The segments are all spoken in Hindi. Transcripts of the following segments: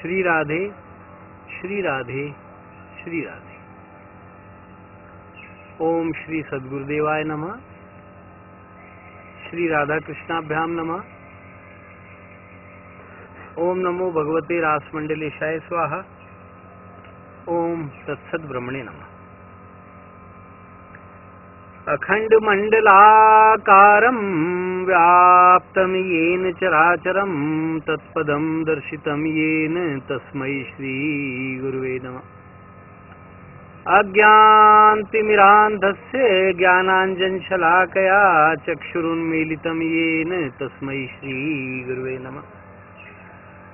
श्री राधे श्री राधे श्री राधे। ओम श्री सद्गुरुदेवाय नमः। श्री राधा कृष्णाभ्याम नमः। ओम नमो भगवते रासमंडलेशाय स्वाहा। ओम तत्सद ब्रह्मणे नमः। अखंड मंडलाकारं व्याप्तं येन चराचरं तत्पदं दर्शितं येन तस्मै श्री गुरुवे नमः। अज्ञानतिमिरान्धस्य ज्ञानाञ्जनशलाकया चक्षुरुन्मीलितं येन तस्मै श्री गुरुवे नमः।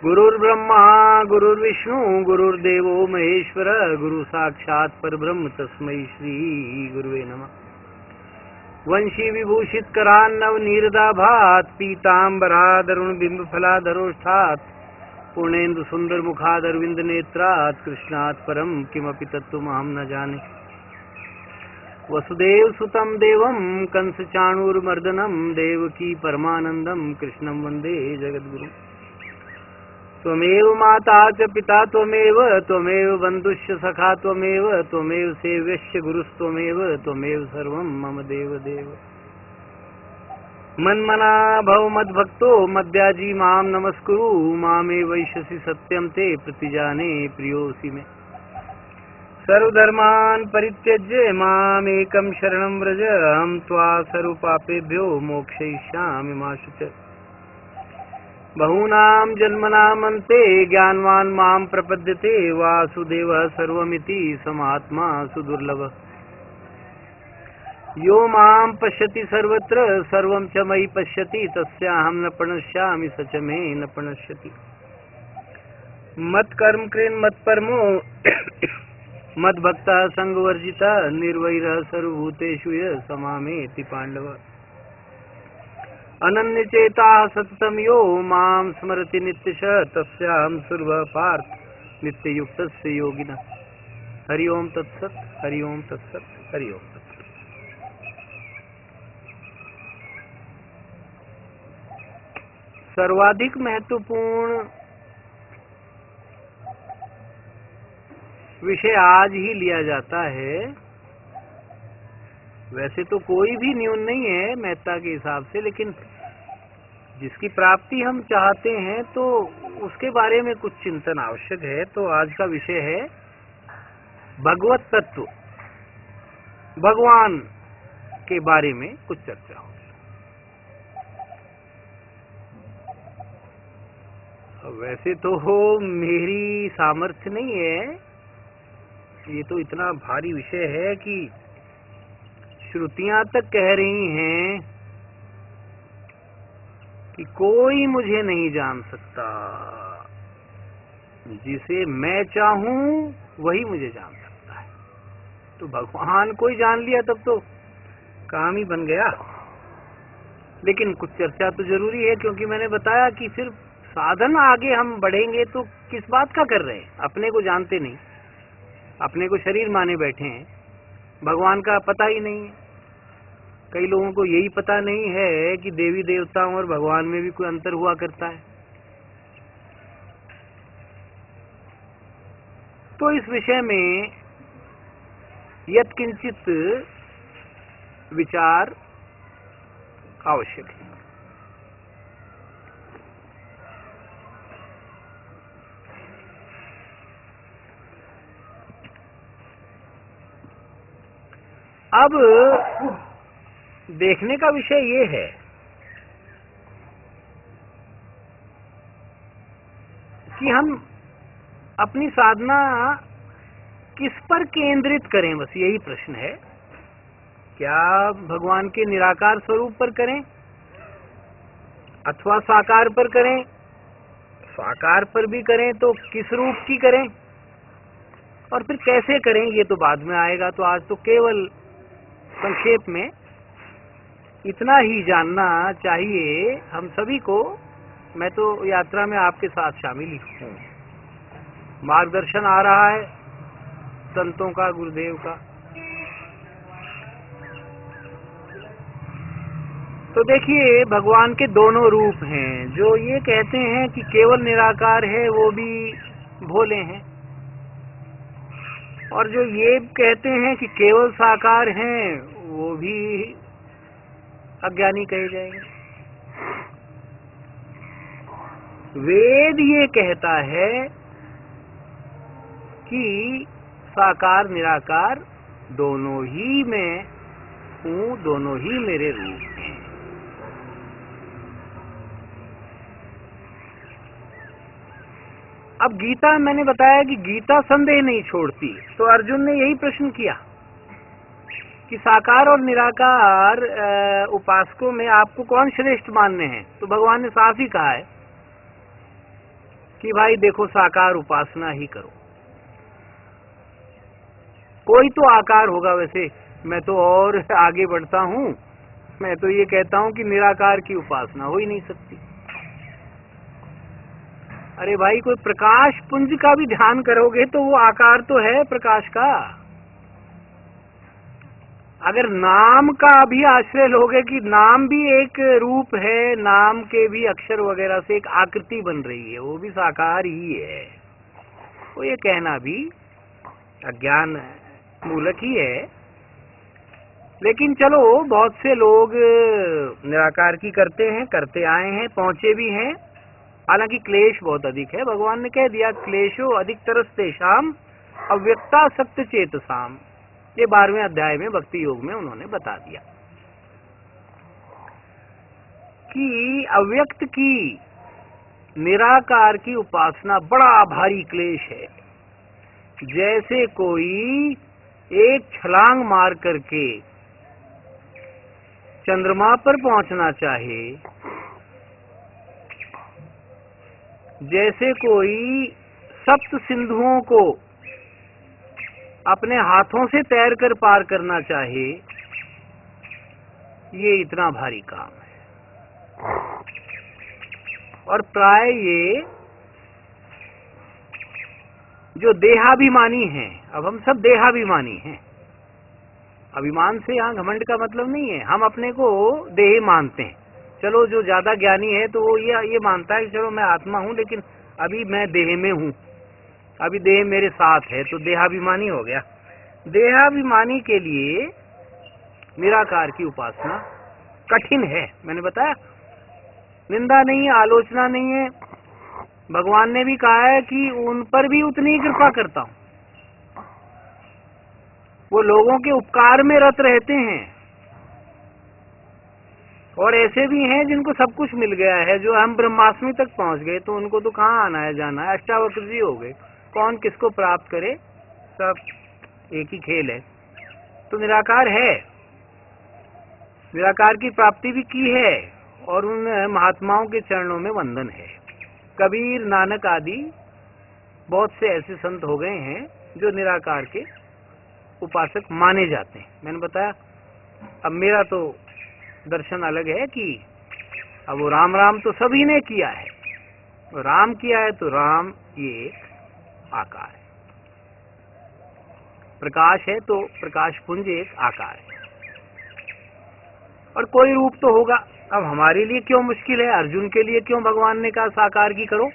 गुरुर्ब्रह्मा गुरुर्विष्णु गुरुर्देवो महेश्वर गुरु साक्षात् परब्रह्म तस्मै श्री गुरुवे नमः। वंशी विभूषित करान्नव नीरदाभात पीतांबरादरुण बिंब फलाधरोष्ठात् पूर्णेन्दु सुंदर मुखादरविंद नेत्रात् कृष्णात् परम किमपि तत्त्वमहं न जाने। वसुदेव सुतं देवं कंस चाणूरमर्दनं देवकी परमानंदं कृष्णं वंदे जगद्गुरुं। त्वमेव माता च पिता त्वमेव बन्धुश्च सखा त्वमेव सेव्यश्च गुरुस्त्वमेव सर्वं मम देव देव। मन्मना भव मद्भक्तो मद्याजी मां नमस्कुरु मामे वैश्यसि सत्यं ते प्रतिजाने प्रियोऽसि मे। सर्वधर्मान् परित्यज्य मामेकं शरणं व्रज अहं त्वा सर्वपापेभ्यो मोक्षयिष्यामि मा शुच। बहूनां जन्मनामन्ते ज्ञानवान् मां प्रपद्यते वासुदेवः सर्वमिति समात्मा सुदुर्लभः। यो मां पश्यति सर्वत्र सर्वं च मयि पश्यति तस्याहं न प्रणश्यामि स च मे न प्रणश्यति। मत्कर्म कृन् मत्परमो मद्भक्तः संगवर्जितः निर्वैरः सर्वभूतेषु यः समामेति पाण्डव। अनन्यचेताः सततं यो मां स्मरति नित्यशः तस्याहं सुलभः पार्थ नित्ययुक्तस्य योगिनः। हरि ओम तत्सत् हरि ओम तत्सत् हरि ओम तत्सत्। सर्वाधिक महत्वपूर्ण विषय आज ही लिया जाता है। वैसे तो कोई भी न्यून नहीं है मेहता के हिसाब से, लेकिन जिसकी प्राप्ति हम चाहते हैं तो उसके बारे में कुछ चिंतन आवश्यक है। तो आज का विषय है भगवत तत्व, भगवान के बारे में कुछ चर्चा होगी। वैसे तो मेरी सामर्थ्य नहीं है, ये तो इतना भारी विषय है कि श्रुतियां तक कह रही हैं कि कोई मुझे नहीं जान सकता, जिसे मैं चाहूं वही मुझे जान सकता है। तो भगवान को ही जान लिया तब तो काम ही बन गया। लेकिन कुछ चर्चा तो जरूरी है, क्योंकि मैंने बताया कि सिर्फ साधन आगे हम बढ़ेंगे तो किस बात का कर रहे हैं, अपने को जानते नहीं, अपने को शरीर माने बैठे हैं, भगवान का पता ही नहीं है। कई लोगों को यही पता नहीं है कि देवी देवताओं और भगवान में भी कोई अंतर हुआ करता है। तो इस विषय में यत्किंचित विचार आवश्यक है। अब देखने का विषय ये है कि हम अपनी साधना किस पर केंद्रित करें, बस यही प्रश्न है। क्या भगवान के निराकार स्वरूप पर करें अथवा साकार पर करें? साकार पर भी करें तो किस रूप की करें और फिर कैसे करें, ये तो बाद में आएगा। तो आज तो केवल संक्षेप में इतना ही जानना चाहिए हम सभी को। मैं तो यात्रा में आपके साथ शामिल ही हूँ। मार्गदर्शन आ रहा है संतों का, गुरुदेव का। तो देखिए, भगवान के दोनों रूप हैं। जो ये कहते हैं कि केवल निराकार है, वो भी भोले हैं। और जो ये कहते हैं कि केवल साकार हैं, वो भी अज्ञानी कहे जाएंगे। वेद ये कहता है कि साकार निराकार दोनों ही मैं हूँ, दोनों ही मेरे रूप हैं। अब गीता, मैंने बताया कि गीता संदेह नहीं छोड़ती, तो अर्जुन ने यही प्रश्न किया कि साकार और निराकार उपासकों में आपको कौन श्रेष्ठ मानने हैं। तो भगवान ने साफ ही कहा है कि भाई देखो, साकार उपासना ही करो। कोई तो आकार होगा, वैसे मैं तो और आगे बढ़ता हूं, मैं तो ये कहता हूं कि निराकार की उपासना हो ही नहीं सकती। अरे भाई, कोई प्रकाश पुंज का भी ध्यान करोगे तो वो आकार तो है प्रकाश का। अगर नाम का भी आश्रय लोगे कि नाम भी एक रूप है, नाम के भी अक्षर वगैरह से एक आकृति बन रही है, वो भी साकार ही है, तो ये कहना भी अज्ञान मूलक ही है। लेकिन चलो, बहुत से लोग निराकार की करते हैं, करते आए हैं, पहुंचे भी हैं। हालांकि क्लेश बहुत अधिक है। भगवान ने कह दिया, क्लेशो अधिकतरस्तेषाम् अव्यक्तासक्त चेतसाम्। ये 12वें अध्याय में भक्ति योग में उन्होंने बता दिया कि अव्यक्त की, निराकार की उपासना बड़ा भारी क्लेश है। जैसे कोई एक छलांग मार करके चंद्रमा पर पहुंचना चाहे, जैसे कोई सप्त सिंधुओं को अपने हाथों से तैरकर पार करना चाहे, ये इतना भारी काम है। और प्राय ये जो देहाभिमानी हैं, अब हम सब देहाभिमानी हैं। अभिमान से यहाँ घमंड का मतलब नहीं है, हम अपने को देह मानते हैं। चलो, जो ज्यादा ज्ञानी है तो वो ये मानता है कि चलो मैं आत्मा हूँ, लेकिन अभी मैं देह में हूँ, अभी देह मेरे साथ है, तो देहाभिमानी हो गया। देहाभिमानी के लिए निराकार की उपासना कठिन है। मैंने बताया, निंदा नहीं है, आलोचना नहीं है। भगवान ने भी कहा है कि उन पर भी उतनी ही कृपा करता हूं। वो लोगों के उपकार में रत रहते हैं। और ऐसे भी हैं जिनको सब कुछ मिल गया है, जो हम ब्रह्मास्मि तक पहुंच गए, तो उनको तो कहाँ आना है जाना है, अष्टावक्र जी हो गए। कौन किसको प्राप्त करे, सब एक ही खेल है। तो निराकार है, निराकार की प्राप्ति भी की है, और उन महात्माओं के चरणों में वंदन है। कबीर, नानक आदि बहुत से ऐसे संत हो गए हैं जो निराकार के उपासक माने जाते हैं। मैंने बताया, अब मेरा तो दर्शन अलग है कि अब वो राम राम तो सभी ने किया है, राम किया है तो राम ये एक आकार है, प्रकाश है तो प्रकाश पुंज एक आकार है, और कोई रूप तो होगा। अब हमारे लिए क्यों मुश्किल है, अर्जुन के लिए क्यों भगवान ने कहा साकार की करो?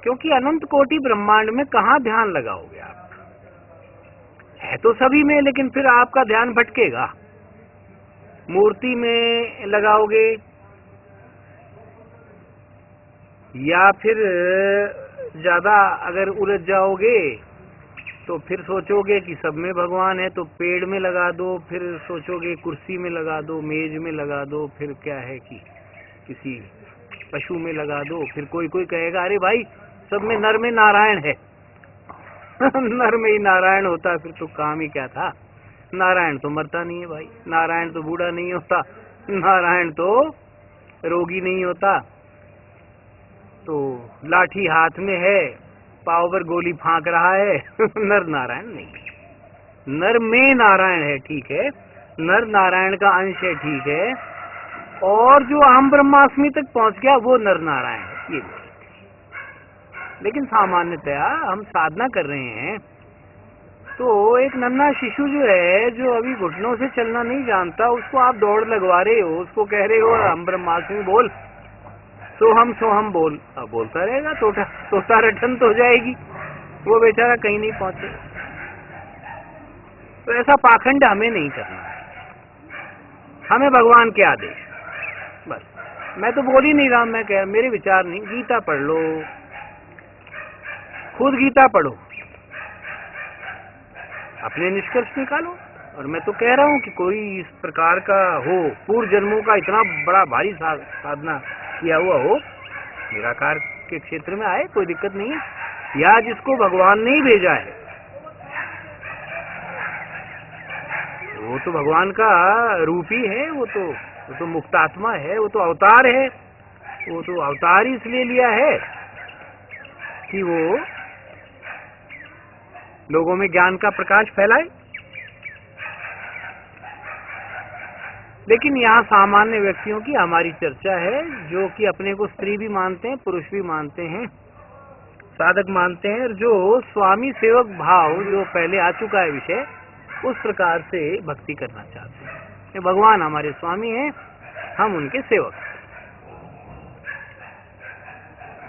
क्योंकि अनंत कोटि ब्रह्मांड में कहाँ ध्यान लगाओगे आप? है तो सभी में, लेकिन फिर आपका ध्यान भटकेगा। मूर्ति में लगाओगे या फिर ज्यादा अगर उलझ जाओगे तो फिर सोचोगे कि सब में भगवान है, तो पेड़ में लगा दो, फिर सोचोगे कुर्सी में लगा दो, मेज में लगा दो, फिर क्या है कि किसी पशु में लगा दो। फिर कोई कहेगा अरे भाई सब में नर में नारायण है नर में ही नारायण होता, फिर तो काम ही क्या था। नारायण तो मरता नहीं है भाई, नारायण तो बूढ़ा नहीं होता, नारायण तो रोगी नहीं होता। तो लाठी हाथ में है, पाव पर गोली फांक रहा है नर नारायण नहीं है। नर में नारायण है, ठीक है, नर नारायण का अंश है, ठीक है, और जो अहम ब्रह्मास्मि तक पहुंच गया वो नर नारायण है, ये। लेकिन सामान्यतया हम साधना कर रहे हैं तो एक नन्हा शिशु जो है, जो अभी घुटनों से चलना नहीं जानता, उसको आप दौड़ लगवा रहे हो, उसको कह रहे हो हम ब्रह्मास्मि बोल, सोहम बोलता रहेगा, तोता रटन तो हो जाएगी, वो बेचारा कहीं नहीं पहुंचे। तो ऐसा पाखंड हमें नहीं करना है, हमें भगवान के आदेश बस। मैं तो बोल ही नहीं रहा, मैं कह मेरे विचार नहीं, गीता पढ़ लो, खुद गीता पढ़ो, अपने निष्कर्ष निकालो। और मैं तो कह रहा हूं कि कोई इस प्रकार का हो, पूर्व जन्मों का इतना बड़ा भारी साधना किया हुआ हो, निराकार के क्षेत्र में आए, कोई दिक्कत नहीं है। या जिसको भगवान ने ही भेजा है, वो तो भगवान का रूप ही है, वो तो मुक्तात्मा है, वो तो अवतार है, वो तो अवतार ही इसलिए लिया है कि वो लोगों में ज्ञान का प्रकाश फैलाए। लेकिन यहाँ सामान्य व्यक्तियों की हमारी चर्चा है, जो कि अपने को स्त्री भी मानते हैं, पुरुष भी मानते हैं, साधक मानते हैं, और जो स्वामी सेवक भाव जो पहले आ चुका है विषय, उस प्रकार से भक्ति करना चाहते हैं। ये भगवान हमारे स्वामी हैं, हम उनके सेवक।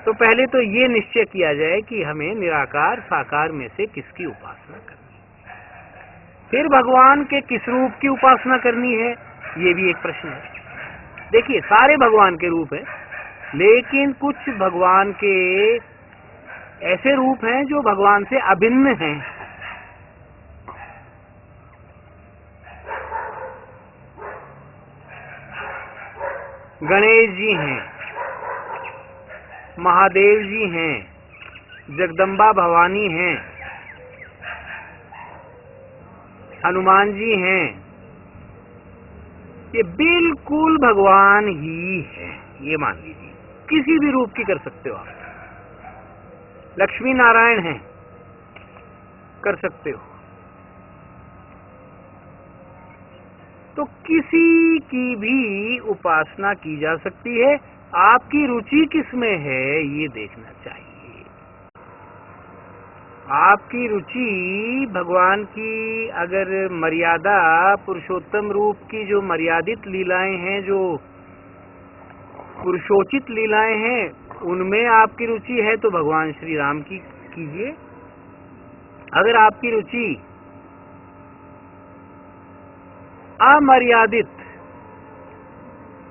तो पहले तो ये निश्चय किया जाए कि हमें निराकार साकार में से किसकी उपासना करनी है। फिर भगवान के किस रूप की उपासना करनी है, ये भी एक प्रश्न है। देखिए, सारे भगवान के रूप हैं, लेकिन कुछ भगवान के ऐसे रूप हैं जो भगवान से अभिन्न हैं। गणेश जी हैं, महादेव जी हैं, जगदम्बा भवानी हैं, हनुमान जी हैं, ये बिल्कुल भगवान ही है, ये मान लीजिए। किसी भी रूप की कर सकते हो आप। लक्ष्मी नारायण हैं, कर सकते हो। तो किसी की भी उपासना की जा सकती है, आपकी रुचि किसमें है ये देखना चाहिए। आपकी रुचि भगवान की अगर मर्यादा, पुरुषोत्तम रूप की जो मर्यादित लीलाएं हैं, जो पुरुषोचित लीलाएं हैं, उनमें आपकी रुचि है तो भगवान श्री राम की कीजिए। अगर आपकी रुचि अमर्यादित,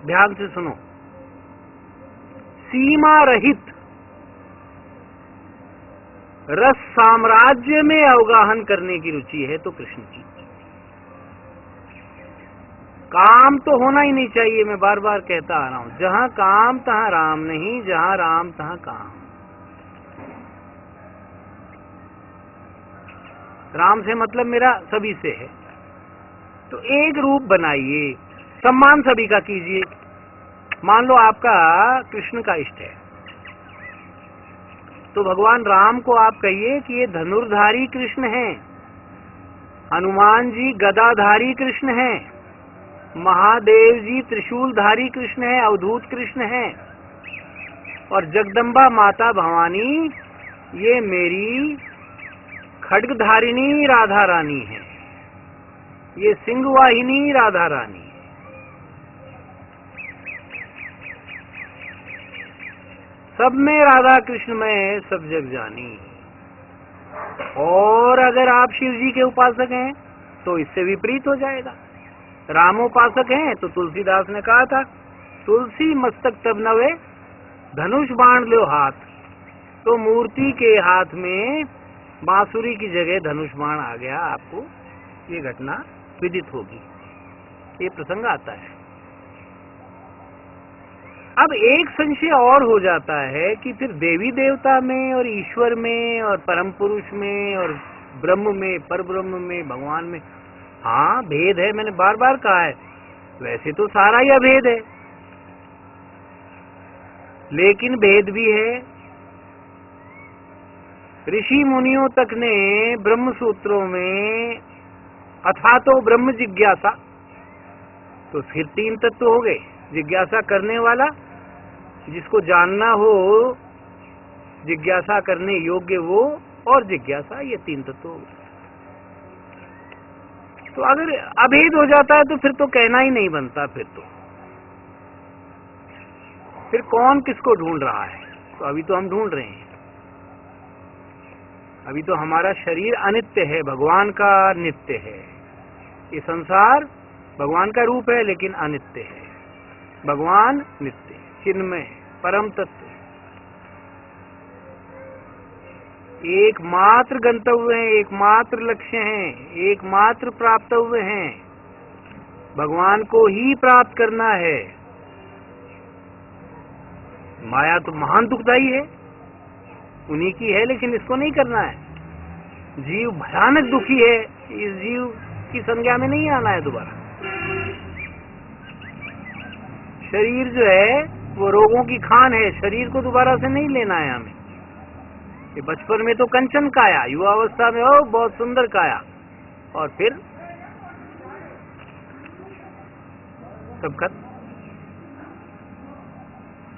ध्यान से सुनो, सीमा रहित रस साम्राज्य में अवगाहन करने की रुचि है तो कृष्ण की। काम तो होना ही नहीं चाहिए, मैं बार बार कहता आ रहा हूं, जहां काम तहां राम नहीं, जहां राम तहां काम। राम से मतलब मेरा सभी से है। तो एक रूप बनाइए, सम्मान सभी का कीजिए। मान लो आपका कृष्ण का इष्ट है, तो भगवान राम को आप कहिए कि ये धनुर्धारी कृष्ण हैं, हनुमान जी गदाधारी कृष्ण हैं, महादेव जी त्रिशूलधारी कृष्ण हैं, अवधूत कृष्ण हैं, और जगदम्बा माता भवानी ये मेरी खड्गधारिणी राधा रानी है, ये सिंहवाहिनी राधा रानी। सब में राधा कृष्ण में सब जग जानी। और अगर आप शिव जी के उपासक हैं तो इससे विपरीत हो जाएगा। रामोपासक हैं तो तुलसीदास ने कहा था, तुलसी मस्तक तब नवे धनुष बाण लो हाथ। तो मूर्ति के हाथ में बांसुरी की जगह धनुष बाण आ गया, आपको ये घटना विदित होगी, ये प्रसंग आता है। अब एक संशय और हो जाता है कि फिर देवी देवता में और ईश्वर में और परम पुरुष में और ब्रह्म में, पर ब्रह्म में, भगवान में, हाँ भेद है, मैंने बार बार कहा है, वैसे तो सारा ही अभेद है, लेकिन भेद भी है। ऋषि मुनियों तक ने ब्रह्म सूत्रों में अथा तो ब्रह्म जिज्ञासा, तो फिर तीन तत्व हो गए, जिज्ञासा करने वाला, जिसको जानना हो, जिज्ञासा करने योग्य वो, और जिज्ञासा, ये तीन तत्व हो गए। तो अगर अभेद हो जाता है तो फिर तो कहना ही नहीं बनता। फिर तो फिर कौन किसको ढूंढ रहा है? तो अभी तो हम ढूंढ रहे हैं। अभी तो हमारा शरीर अनित्य है, भगवान का नित्य है। ये संसार भगवान का रूप है लेकिन अनित्य है। भगवान नित्य है, चिन्मय है, परम तत्व है। एकमात्र गंतव्य है, एकमात्र लक्ष्य है, एकमात्र प्राप्तव्य है। भगवान को ही प्राप्त करना है। माया तो महान दुखदाई है, उन्हीं की है, लेकिन इसको नहीं करना है। जीव भयानक दुखी है, इस जीव की संज्ञा में नहीं आना है दोबारा। शरीर जो है वो रोगों की खान है, शरीर को दोबारा से नहीं लेना है हमें। ये बचपन में तो कंचन काया, युवावस्था में हो बहुत सुंदर काया, और फिर सब खत्म।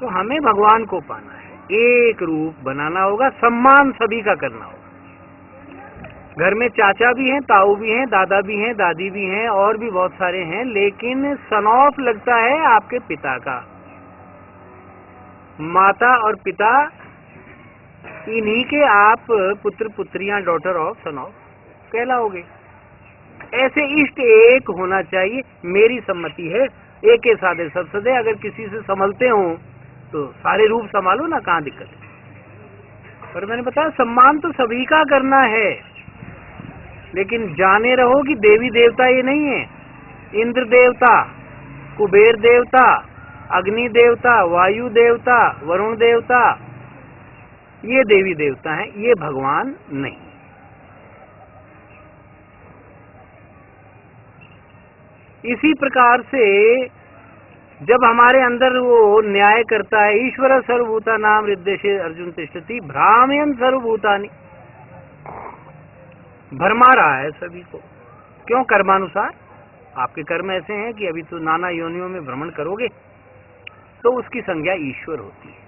तो हमें भगवान को पाना है, एक रूप बनाना होगा, सम्मान सभी का करना होगा। घर में चाचा भी हैं, ताऊ भी हैं, दादा भी हैं, दादी भी हैं, और भी बहुत सारे हैं, लेकिन सन ऑफ लगता है आपके पिता का। माता और पिता इन्हीं के आप पुत्र पुत्रियां, डॉटर ऑफ, सन ऑफ कहलाओगे। ऐसे इष्ट एक होना चाहिए, मेरी सम्मति है। एक के साधे सब सदे। अगर किसी से संभलते हो तो सारे रूप संभालो ना, कहाँ दिक्कत है। पर मैंने बताया सम्मान तो सभी का करना है, लेकिन जाने रहो कि देवी देवता ये नहीं है। इंद्र देवता, कुबेर देवता, अग्नि देवता, वायु देवता, वरुण देवता, ये देवी देवता हैं, ये भगवान नहीं। इसी प्रकार से जब हमारे अंदर वो न्याय करता है, ईश्वर सर्वभूता नाम हृदय अर्जुन तिष्ठति भ्रामयन् सर्वभूतानि, भरमा रहा है सभी को। क्यों? कर्मानुसार। आपके कर्म ऐसे हैं कि अभी तो नाना योनियों में भ्रमण करोगे, तो उसकी संज्ञा ईश्वर होती है।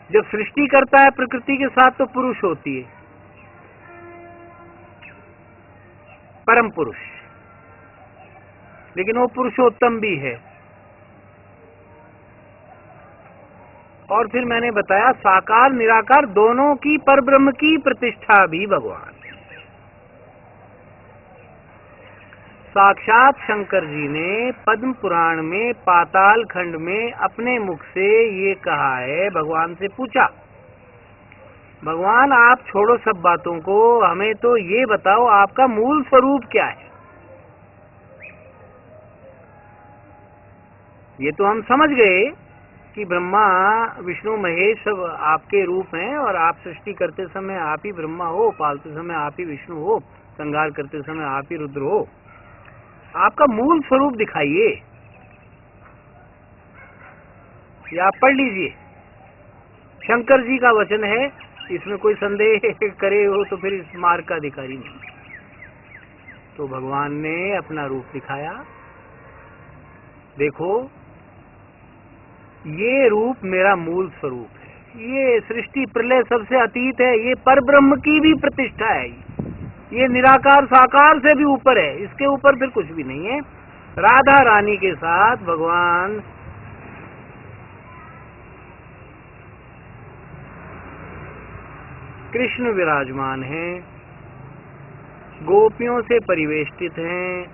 जब सृष्टि करता है प्रकृति के साथ तो पुरुष होती है, परम पुरुष, लेकिन वो पुरुषोत्तम भी है। और फिर मैंने बताया साकार निराकार दोनों की परब्रह्म की प्रतिष्ठा भी भगवान। साक्षात शंकर जी ने पद्म पुराण में पाताल खंड में अपने मुख से ये कहा है, भगवान से पूछा, भगवान आप छोड़ो सब बातों को, हमें तो ये बताओ आपका मूल स्वरूप क्या है। ये तो हम समझ गए कि ब्रह्मा विष्णु महेश सब आपके रूप हैं, और आप सृष्टि करते समय आप ही ब्रह्मा हो, पालते समय आप ही विष्णु हो, संहार करते समय आप ही रुद्र हो। आपका मूल स्वरूप दिखाइए, या आप पढ़ लीजिए। शंकर जी का वचन है, इसमें कोई संदेह करे हो तो फिर इस मार्ग का अधिकारी नहीं। तो भगवान ने अपना रूप दिखाया, देखो ये रूप मेरा मूल स्वरूप है, ये सृष्टि प्रलय सबसे अतीत है, ये परब्रह्म की भी प्रतिष्ठा है, ये निराकार साकार से भी ऊपर है, इसके ऊपर फिर कुछ भी नहीं है। राधा रानी के साथ भगवान कृष्ण विराजमान हैं, गोपियों से परिवेष्टित हैं,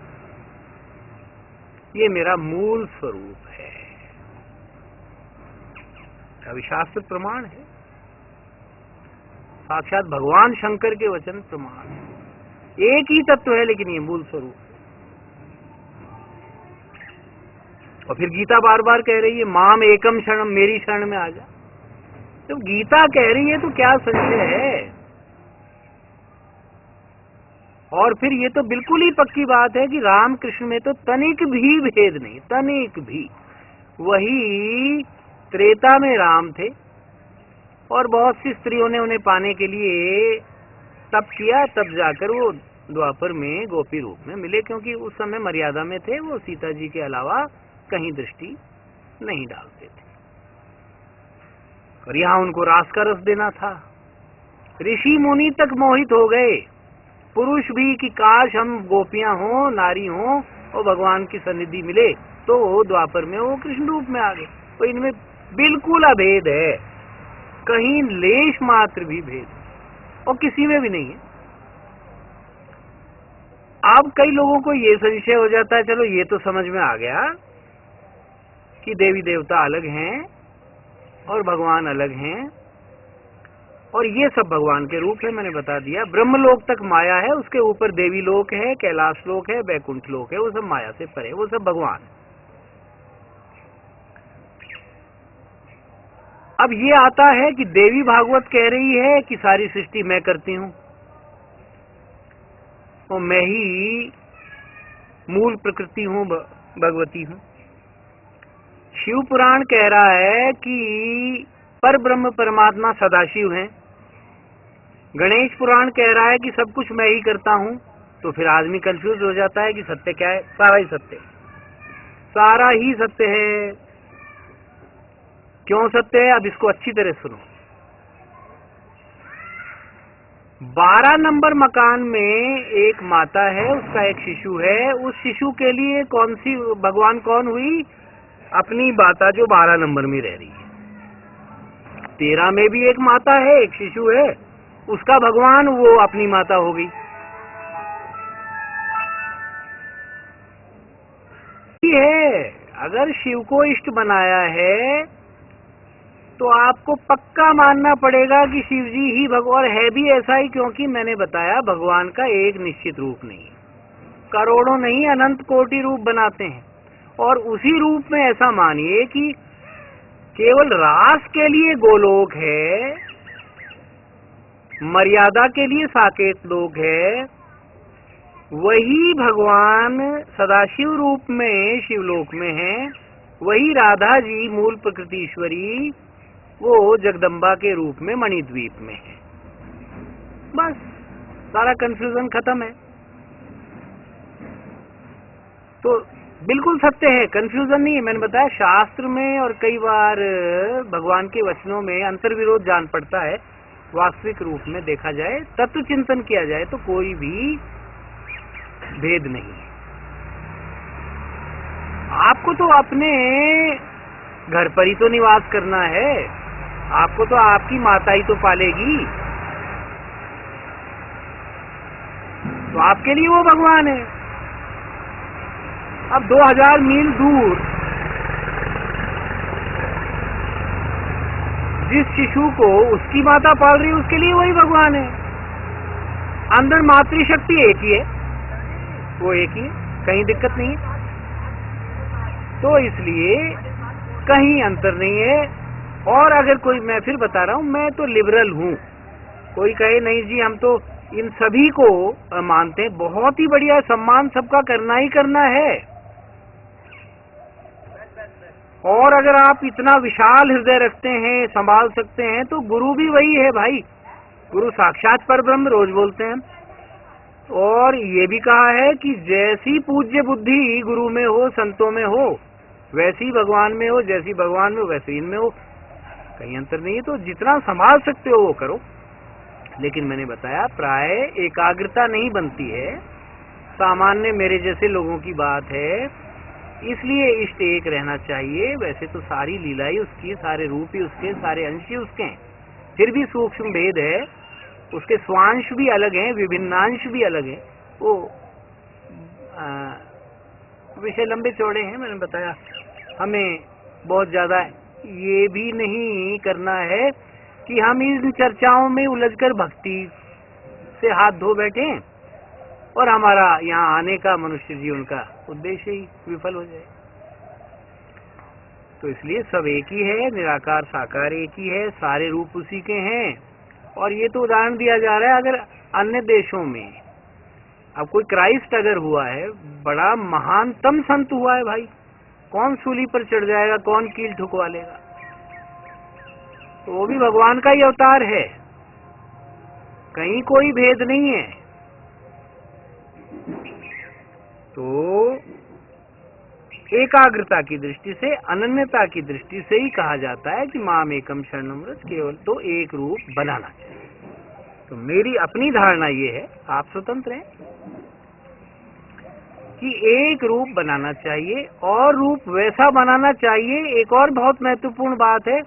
ये मेरा मूल स्वरूप है। अभी शास्त्र प्रमाण है, साक्षात भगवान शंकर के वचन प्रमाण है। एक ही तत्व है लेकिन ये मूल स्वरूप है। और फिर गीता बार बार कह रही है माम एकम शरणम, मेरी शरण में आ जा। तो गीता कह रही है तो क्या संशय है। और फिर ये तो बिल्कुल ही पक्की बात है कि राम कृष्ण में तो तनिक भी भेद नहीं, तनिक भी। वही त्रेता में राम थे और बहुत सी स्त्रियों ने उन्हें पाने के लिए तप किया, तब जाकर वो द्वापर में गोपी रूप में मिले, क्योंकि उस समय मर्यादा में थे, वो सीता जी के अलावा कहीं दृष्टि नहीं डालते थे। और यहाँ उनको रास का रस देना था। ऋषि मुनि तक मोहित हो गए, पुरुष भी, कि काश हम गोपियां हों, नारी हों और भगवान की सन्निधि मिले, तो द्वापर में वो कृष्ण रूप में आ गए। तो इनमें बिल्कुल अभेद है, कहीं लेश मात्र भी भेद और किसी में भी नहीं है। अब कई लोगों को ये संशय हो जाता है, चलो ये तो समझ में आ गया कि देवी देवता अलग हैं और भगवान अलग हैं, और ये सब भगवान के रूप है। मैंने बता दिया, ब्रह्मलोक तक माया है, उसके ऊपर देवी लोक है, कैलाश लोक है, बैकुंठ लोक है, वो सब माया से परे, वो सब भगवान। अब ये आता है कि देवी भागवत कह रही है कि सारी सृष्टि मैं करती हूं और मैं ही मूल प्रकृति हूं, भगवती हूं। शिव पुराण कह रहा है कि पर ब्रह्म परमात्मा सदाशिव हैं। गणेश पुराण कह रहा है कि सब कुछ मैं ही करता हूं। तो फिर आदमी कंफ्यूज हो जाता है कि सत्य क्या है। सारा ही सत्य, सारा ही सत्य है। क्यों सत्य है, अब इसको अच्छी तरह सुनो। 12 नंबर मकान में एक माता है, उसका एक शिशु है। उस शिशु के लिए कौन सी भगवान कौन हुई? अपनी माता जो 12 नंबर में रह रही है। 13 में भी एक माता है, एक शिशु है, उसका भगवान वो अपनी माता हो गई। है अगर शिव को इष्ट बनाया है तो आपको पक्का मानना पड़ेगा कि शिव जी ही भगवान है। भी ऐसा ही, क्योंकि मैंने बताया भगवान का एक निश्चित रूप नहीं, करोड़ों नहीं अनंत कोटि रूप बनाते हैं। और उसी रूप में ऐसा मानिए कि केवल रास के लिए गोलोक है, मर्यादा के लिए साकेत लोक है, वही भगवान सदाशिव रूप में शिवलोक में है, वही राधा जी मूल प्रकृति ईश्वरी वो जगदम्बा के रूप में मणिद्वीप में है। बस सारा कंफ्यूजन खत्म है। तो बिल्कुल सत्य है, कंफ्यूजन नहीं है। मैंने बताया शास्त्र में और कई बार भगवान के वचनों में अंतर्विरोध जान पड़ता है। वास्तविक रूप में देखा जाए, तत्व चिंतन किया जाए तो कोई भी भेद नहीं है। आपको तो अपने घर पर ही तो निवास करना है, आपको तो आपकी माता ही तो पालेगी, तो आपके लिए वो भगवान है। अब 2000 मील दूर जिस शिशु को उसकी माता पाल रही है, उसके लिए वही भगवान है। अंदर मातृशक्ति एक ही है, वो एक ही है, कहीं दिक्कत नहीं है। तो इसलिए कहीं अंतर नहीं है। और अगर कोई, मैं फिर बता रहा हूं, मैं तो लिबरल हूं। कोई कहे नहीं जी हम तो इन सभी को मानते हैं, बहुत ही बढ़िया, सम्मान सबका करना ही करना है। और अगर आप इतना विशाल हृदय रखते हैं, संभाल सकते हैं, तो गुरु भी वही है भाई। गुरु साक्षात परब्रह्म रोज बोलते हैं। और ये भी कहा है कि जैसी पूज्य बुद्धि गुरु में हो, संतों में हो, वैसी भगवान में हो, जैसी भगवान में हो वैसी इनमें हो, कहीं अंतर नहीं है। तो जितना संभाल सकते हो वो करो। लेकिन मैंने बताया प्राय एकाग्रता नहीं बनती है, सामान्य मेरे जैसे लोगों की बात है, इसलिए इष्ट एक रहना चाहिए। वैसे तो सारी लीला ही उसकी, सारे रूप ही उसके, सारे अंश ही उसके हैं, फिर भी सूक्ष्म भेद है, उसके स्वांश भी अलग हैं, विभिन्नांश भी अलग हैं। वो विषय लंबे चौड़े हैं, मैंने बताया। हमें बहुत ज्यादा ये भी नहीं करना है कि हम इन चर्चाओं में उलझकर भक्ति से हाथ धो बैठे और हमारा यहाँ आने का, मनुष्य जीवन का उद्देश्य ही विफल हो जाए। तो इसलिए सब एक ही है, निराकार साकार एक ही है, सारे रूप उसी के हैं। और ये तो उदाहरण दिया जा रहा है, अगर अन्य देशों में अब कोई क्राइस्ट अगर हुआ है, बड़ा महानतम संत हुआ है भाई, कौन सूली पर चढ़ जाएगा, कौन कील ठुकवा लेगा? तो वो भी भगवान का ही अवतार है, कहीं कोई भेद नहीं है। तो एकाग्रता की दृष्टि से, अनन्यता की दृष्टि से ही कहा जाता है कि माम एकम शरणम व्रज, केवल तो एक रूप बनाना चाहिए। तो मेरी अपनी धारणा ये है, आप स्वतंत्र हैं। कि एक रूप बनाना चाहिए और रूप वैसा बनाना चाहिए। एक और बहुत महत्वपूर्ण बात है,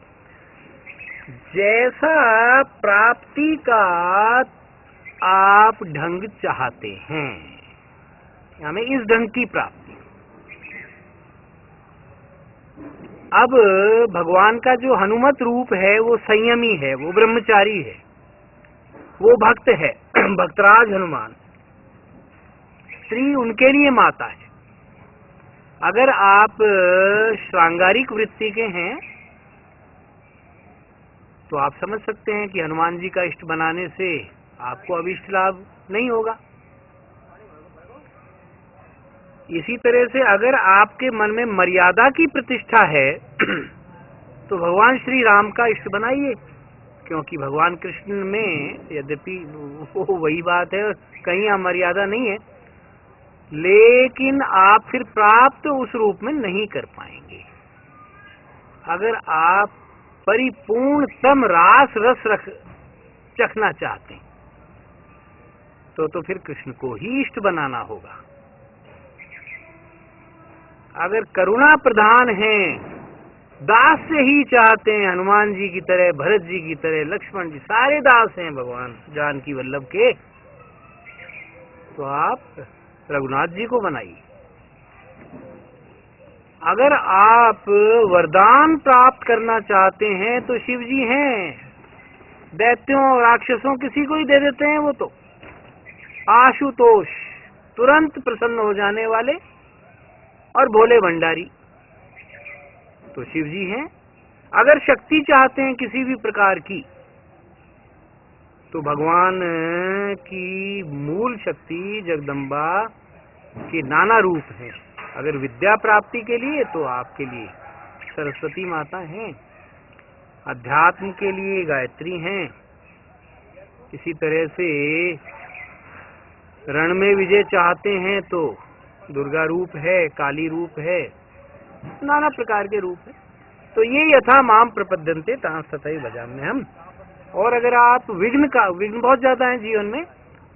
जैसा प्राप्ति का आप ढंग चाहते हैं, हमें इस ढंग की प्राप्ति। अब भगवान का जो हनुमत रूप है वो संयमी है, वो ब्रह्मचारी है, वो भक्त है, भक्तराज हनुमान। स्त्री उनके लिए माता है। अगर आप श्रृंगारिक वृत्ति के हैं तो आप समझ सकते हैं कि हनुमान जी का इष्ट बनाने से आपको अभिष्ट लाभ नहीं होगा। इसी तरह से अगर आपके मन में मर्यादा की प्रतिष्ठा है तो भगवान श्री राम का इष्ट बनाइए, क्योंकि भगवान कृष्ण में यद्यपि वो वही बात है, कहीं अमर्यादा नहीं है, लेकिन आप फिर प्राप्त उस रूप में नहीं कर पाएंगे। अगर आप परिपूर्णतम रास रस चखना चाहते हैं तो फिर कृष्ण को ही इष्ट बनाना होगा। अगर करुणा प्रधान हैं, दास से ही चाहते हैं, हनुमान जी की तरह, भरत जी की तरह, लक्ष्मण जी, सारे दास हैं भगवान जानकी वल्लभ के, तो आप रघुनाथ जी को बनाइए। अगर आप वरदान प्राप्त करना चाहते हैं तो शिव जी हैं, दैत्यों राक्षसों किसी को ही दे देते हैं वो तो, आशुतोष, तुरंत प्रसन्न हो जाने वाले और भोले भंडारी, तो शिव जी हैं। अगर शक्ति चाहते हैं किसी भी प्रकार की तो भगवान की मूल शक्ति जगदम्बा के नाना रूप हैं। अगर विद्या प्राप्ति के लिए तो आपके लिए सरस्वती माता हैं, अध्यात्म के लिए गायत्री हैं, इसी तरह से रण में विजय चाहते हैं तो दुर्गा रूप है, काली रूप है, नाना प्रकार के रूप है। तो ये यथा माम प्रपद्यन्ते तां तथैव भजाम्यहम्। और अगर आप विघ्न बहुत ज्यादा है जीवन में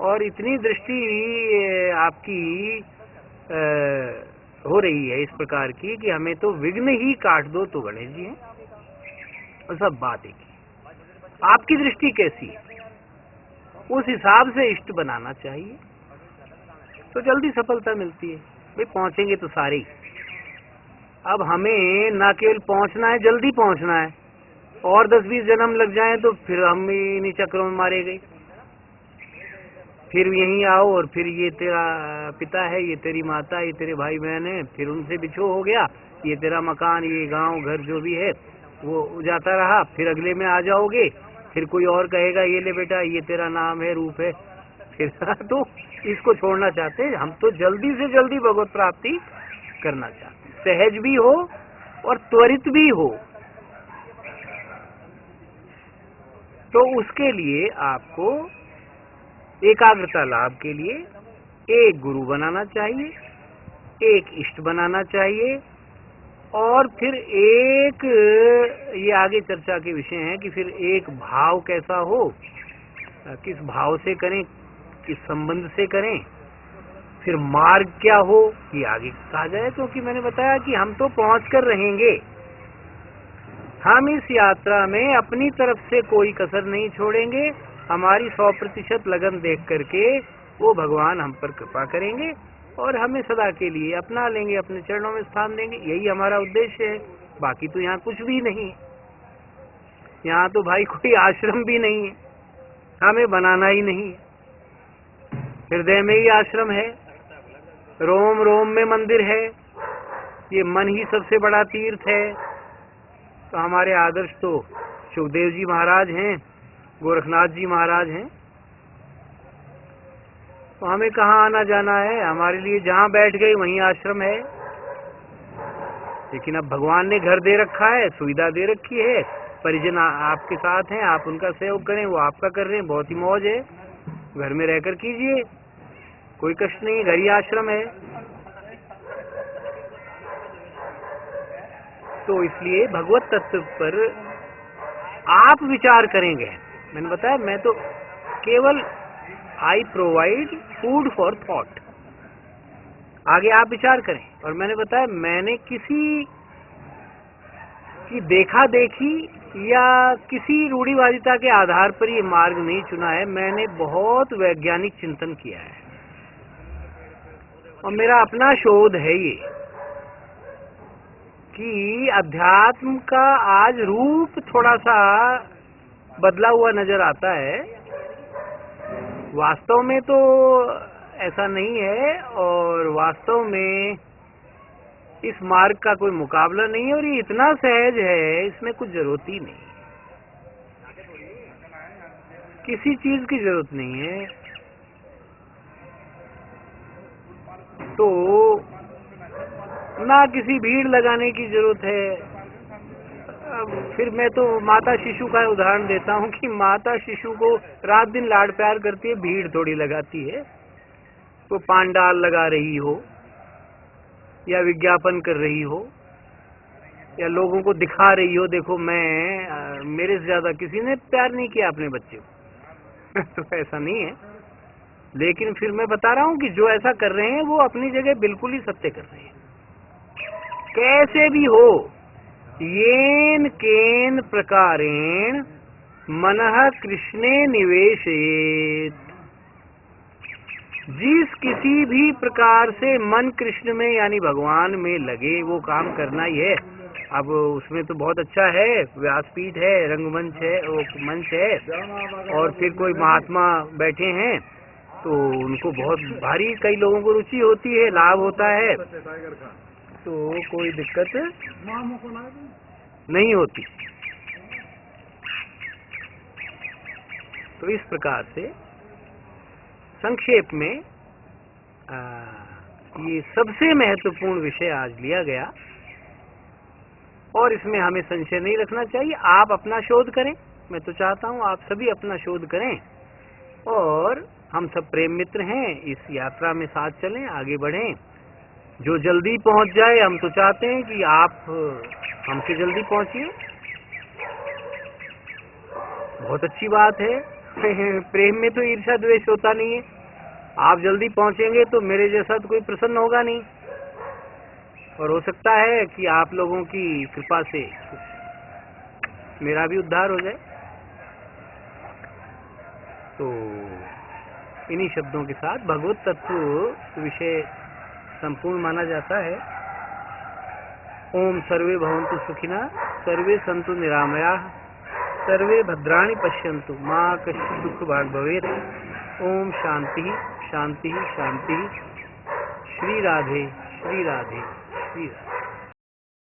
और इतनी दृष्टि आपकी हो रही है इस प्रकार की कि हमें तो विघ्न ही काट दो तो गणेश जी हैं, और सब बात एक ही। आपकी दृष्टि कैसी है, उस हिसाब से इष्ट बनाना चाहिए तो जल्दी सफलता मिलती है। भाई पहुंचेंगे तो सारे ही। अब हमें ना केवल पहुंचना है, जल्दी पहुंचना है, और 10-20 जन्म लग जाएं तो फिर हम इन्हीं चक्रों में मारे गए। फिर यहीं आओ और फिर ये तेरा पिता है, ये तेरी माता, ये तेरे भाई बहन है, फिर उनसे बिछो हो गया, ये तेरा मकान, ये गांव घर जो भी है वो जाता रहा, फिर अगले में आ जाओगे, फिर कोई और कहेगा ये ले बेटा ये तेरा नाम है, रूप है, फिर तो इसको छोड़ना चाहते हैं हम। तो जल्दी से जल्दी भगवत प्राप्ति करना चाहते हैं, सहज भी हो और त्वरित भी हो। तो उसके लिए आपको एकाग्रता लाभ के लिए एक गुरु बनाना चाहिए, एक इष्ट बनाना चाहिए, और फिर एक, ये आगे चर्चा के विषय है कि फिर एक भाव कैसा हो, किस भाव से करें, किस संबंध से करें, फिर मार्ग क्या हो, ये आगे कहा जाए। क्योंकि मैंने बताया कि हम तो पहुंच कर रहेंगे, हम इस यात्रा में अपनी तरफ से कोई कसर नहीं छोड़ेंगे। हमारी 100% लगन देख करके वो भगवान हम पर कृपा करेंगे और हमें सदा के लिए अपना लेंगे, अपने चरणों में स्थान देंगे। यही हमारा उद्देश्य है। बाकी तो यहाँ कुछ भी नहीं है, यहाँ तो भाई कोई आश्रम भी नहीं है, हमें बनाना ही नहीं है। हृदय में ही आश्रम है, रोम रोम में मंदिर है, ये मन ही सबसे बड़ा तीर्थ है। तो हमारे आदर्श तो सुखदेव जी महाराज हैं, गोरखनाथ जी महाराज हैं। तो हमें कहाँ आना जाना है, हमारे लिए जहाँ बैठ गए वहीं आश्रम है। लेकिन अब भगवान ने घर दे रखा है, सुविधा दे रखी है, परिजन आपके साथ हैं, आप उनका सहयोग करें, वो आपका कर रहे हैं, बहुत ही मौज है। घर में रहकर कीजिए, कोई कष्ट नहीं, घर ही आश्रम है। तो इसलिए भगवत तत्व पर आप विचार करेंगे। मैंने बताया, मैं तो केवल I provide food for thought. आगे आप विचार करें। और मैंने बताया, मैंने किसी की देखा देखी या किसी रूढ़िवादिता के आधार पर ये मार्ग नहीं चुना है। मैंने बहुत वैज्ञानिक चिंतन किया है और मेरा अपना शोध है ये कि अध्यात्म का आज रूप थोड़ा सा बदला हुआ नजर आता है। वास्तव में तो ऐसा नहीं है और वास्तव में इस मार्ग का कोई मुकाबला नहीं है और ये इतना सहज है, इसमें कुछ जरूरत ही नहीं, किसी चीज की जरूरत नहीं है। तो ना किसी भीड़ लगाने की जरूरत है। अब फिर मैं तो माता शिशु का उदाहरण देता हूँ कि माता शिशु को रात दिन लाड प्यार करती है, भीड़ थोड़ी लगाती है। वो पांडाल लगा रही हो या विज्ञापन कर रही हो या लोगों को दिखा रही हो, देखो मैं मेरे से ज्यादा किसी ने प्यार नहीं किया अपने बच्चे को तो ऐसा नहीं है। लेकिन फिर मैं बता रहा हूँ कि जो ऐसा कर रहे हैं वो अपनी जगह बिल्कुल ही सत्य कर रहे हैं। कैसे भी हो, येन केन प्रकारेण मनः कृष्णे निवेशेत, जिस किसी भी प्रकार से मन कृष्ण में यानी भगवान में लगे वो काम करना ही है। अब उसमें तो बहुत अच्छा है, व्यासपीठ है, रंगमंच है, वो मंच है और फिर कोई महात्मा बैठे हैं तो उनको बहुत भारी, कई लोगों को रुचि होती है, लाभ होता है, तो कोई दिक्कत नहीं होती। तो इस प्रकार से संक्षेप में ये सबसे महत्वपूर्ण विषय आज लिया गया और इसमें हमें संशय नहीं रखना चाहिए। आप अपना शोध करें, मैं तो चाहता हूं आप सभी अपना शोध करें और हम सब प्रेम मित्र हैं, इस यात्रा में साथ चलें, आगे बढ़ें। जो जल्दी पहुंच जाए, हम तो चाहते हैं कि आप हमसे जल्दी पहुंचिए, बहुत अच्छी बात है प्रेम में तो ईर्ष्या द्वेष होता नहीं है। आप जल्दी पहुंचेंगे तो मेरे जैसा तो कोई प्रसन्न होगा नहीं और हो सकता है कि आप लोगों की कृपा से मेरा भी उद्धार हो जाए। तो इन्हीं शब्दों के साथ भगवत तत्व विषय संपूर्ण माना जाता है। ओम सर्वे भवन्तु सुखिनः, सर्वे सन्तु निरामयाः, सर्वे भद्राणि पश्यन्तु, मां कश्चित् दुःखभाग् भवेत्। ओम शांति शांति शांति। श्री राधे श्री राधे श्री राधे।